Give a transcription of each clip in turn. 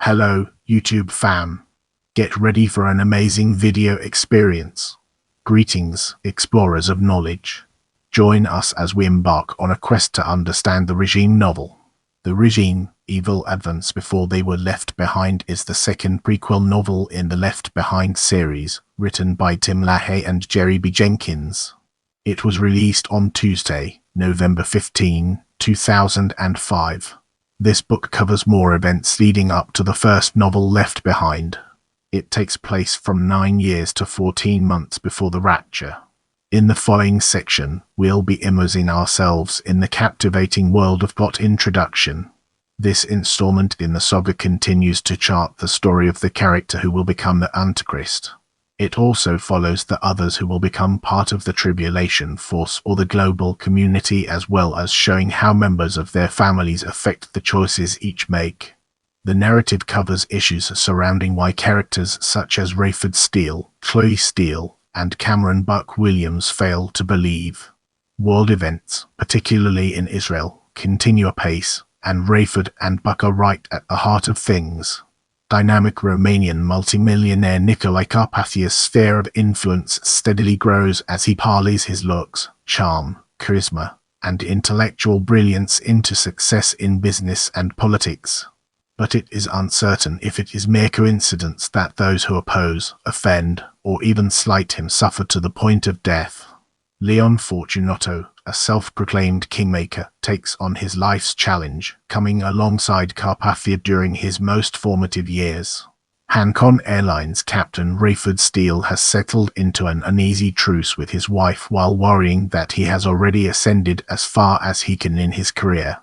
Hello, YouTube fam. Get ready for an amazing video experience. Greetings, explorers of knowledge. Join us as we embark on a quest to understand the Regime novel. The Regime, Evil Advents Before They Were Left Behind is the second prequel novel in the Left Behind series, written by LaHaye and Jerry B. Jenkins. It was released on Tuesday, November 15, 2005. This book covers more events leading up to the first novel Left Behind. It takes place from 9 years to 14 months before the Rapture. In the following section, we'll be immersing ourselves in the captivating world of plot introduction. This installment in the saga continues to chart the story of the character who will become the Antichrist. It also follows the others who will become part of the Tribulation Force or the global community, as well as showing how members of their families affect the choices each make. The narrative covers issues surrounding why characters such as Rayford Steele, Chloe Steele, and Cameron Buck Williams fail to believe. World events, particularly in Israel, continue apace, and Rayford and Buck are right at the heart of things. Dynamic Romanian multimillionaire Nicolae Carpathia's sphere of influence steadily grows as he parlays his looks, charm, charisma, and intellectual brilliance into success in business and politics. But it is uncertain if it is mere coincidence that those who oppose, offend, or even slight him suffer to the point of death. Leon Fortunato, a self-proclaimed kingmaker, takes on his life's challenge, coming alongside Carpathia during his most formative years. Hancon Airlines captain Rayford Steele has settled into an uneasy truce with his wife while worrying that he has already ascended as far as he can in his career.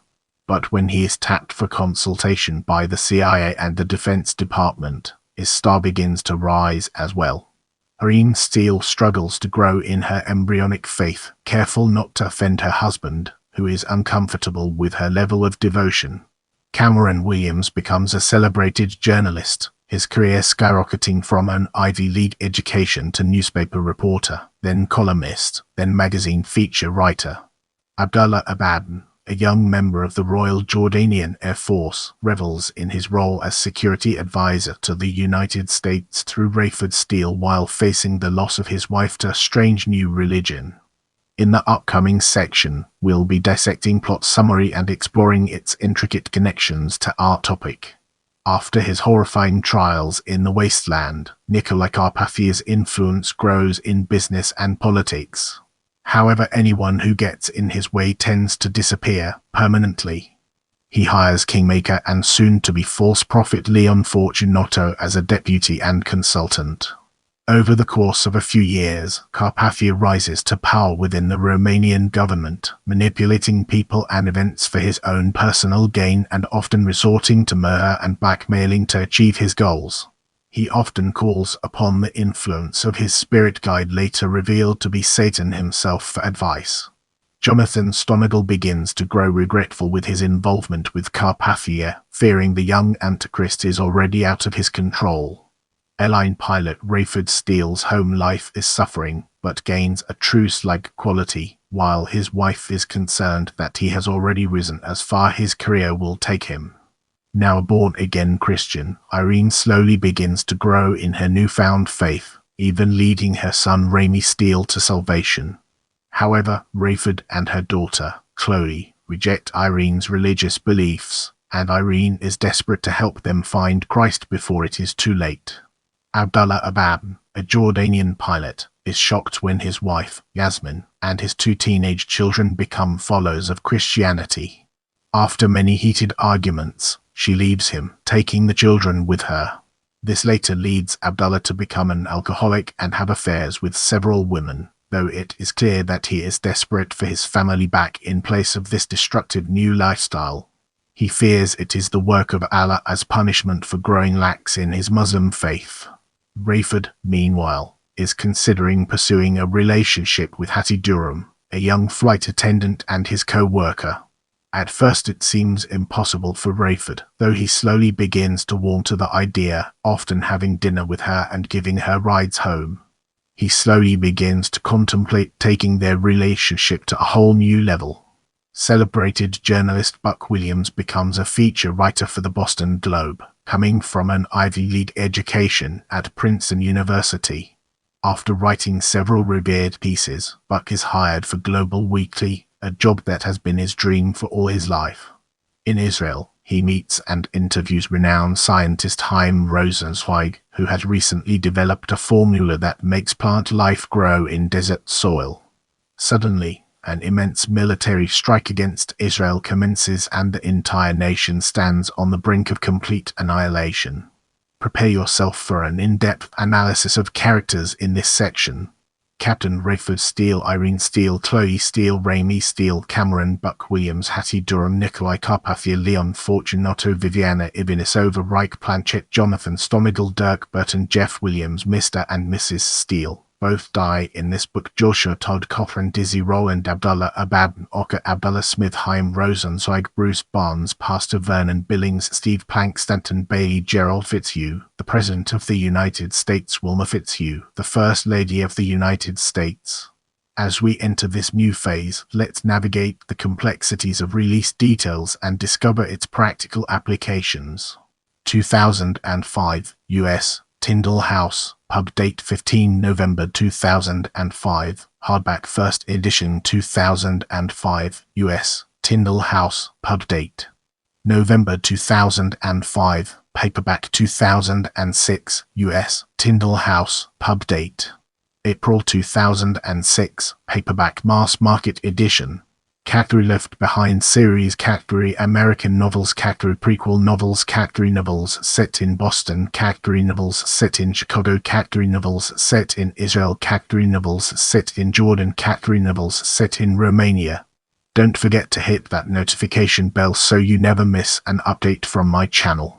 But when he is tapped for consultation by the CIA and the Defense Department, his star begins to rise as well. Irene Steele struggles to grow in her embryonic faith, careful not to offend her husband, who is uncomfortable with her level of devotion. Cameron Williams becomes a celebrated journalist, his career skyrocketing from an Ivy League education to newspaper reporter, then columnist, then magazine feature writer. Abdullah Abadan, a young member of the Royal Jordanian Air Force, revels in his role as security advisor to the United States through Rayford Steele while facing the loss of his wife to a strange new religion. In the upcoming section, we'll be dissecting plot summary and exploring its intricate connections to our topic. After his horrifying trials in the wasteland, Nicolae Carpathia's influence grows in business and politics. However, anyone who gets in his way tends to disappear permanently. He hires Kingmaker and soon-to-be false prophet Leon Fortunato as a deputy and consultant. Over the course of a few years, Carpathia rises to power within the Romanian government, manipulating people and events for his own personal gain and often resorting to murder and blackmailing to achieve his goals. He often calls upon the influence of his spirit guide, later revealed to be Satan himself, for advice. Jonathan Stomagel begins to grow regretful with his involvement with Carpathia, fearing the young Antichrist is already out of his control. Airline pilot Rayford Steele's home life is suffering, but gains a true slug quality, while his wife is concerned that he has already risen as far his career will take him. Now a born-again Christian, Irene slowly begins to grow in her newfound faith, even leading her son Ramy Steele to salvation. However, Rayford and her daughter, Chloe, reject Irene's religious beliefs, and Irene is desperate to help them find Christ before it is too late. Abdullah Abadan, a Jordanian pilot, is shocked when his wife, Yasmin, and his 2 teenage children become followers of Christianity. After many heated arguments, she leaves him, taking the children with her. This later leads Abdullah to become an alcoholic and have affairs with several women, though it is clear that he is desperate for his family back in place of this destructive new lifestyle. He fears it is the work of Allah as punishment for growing lax in his Muslim faith. Rayford, meanwhile, is considering pursuing a relationship with Hattie Durham, a young flight attendant and his co-worker. At first it seems impossible for Rayford, though he slowly begins to warm to the idea, often having dinner with her and giving her rides home. He slowly begins to contemplate taking their relationship to a whole new level. Celebrated journalist Buck Williams becomes a feature writer for the Boston Globe, coming from an Ivy League education at Princeton University. After writing several revered pieces, Buck is hired for Global Weekly, a job that has been his dream for all his life. In Israel, he meets and interviews renowned scientist Chaim Rosenzweig, who has recently developed a formula that makes plant life grow in desert soil. Suddenly, an immense military strike against Israel commences and the entire nation stands on the brink of complete annihilation. Prepare yourself for an in-depth analysis of characters in this section. Captain Rayford Steele, Irene Steele, Chloe Steele, Raimi Steele, Cameron Buck Williams, Hattie Durham, Nikolai Carpathia, Leon Fortunato, Viviana Ivanisova, Reich Planchet, Jonathan Stomidel, Dirk Burton, Jeff Williams, Mr. and Mrs. Steele. Both die in this book. Joshua Todd Cochran, Dizzy Rowland, Abdullah Abab, Ocker Abdullah Smith, Chaim Rosenzweig, Bruce Barnes, Pastor Vernon Billings, Steve Plank, Stanton Bailey, Gerald Fitzhugh, the President of the United States, Wilma Fitzhugh, the First Lady of the United States. As we enter this new phase, let's navigate the complexities of release details and discover its practical applications. 2005, U.S. Tyndall House, pub date 15 November 2005, hardback first edition 2005, U.S. Tyndall House, pub date November 2005, paperback 2006, U.S. Tyndall House, pub date April 2006, paperback mass market edition. Category Left Behind series, category American novels, category prequel novels, category novels set in Boston, category novels set in Chicago, category novels set in Israel, category novels set in Jordan, category novels set in Romania. Don't forget to hit that notification bell so you never miss an update from my channel.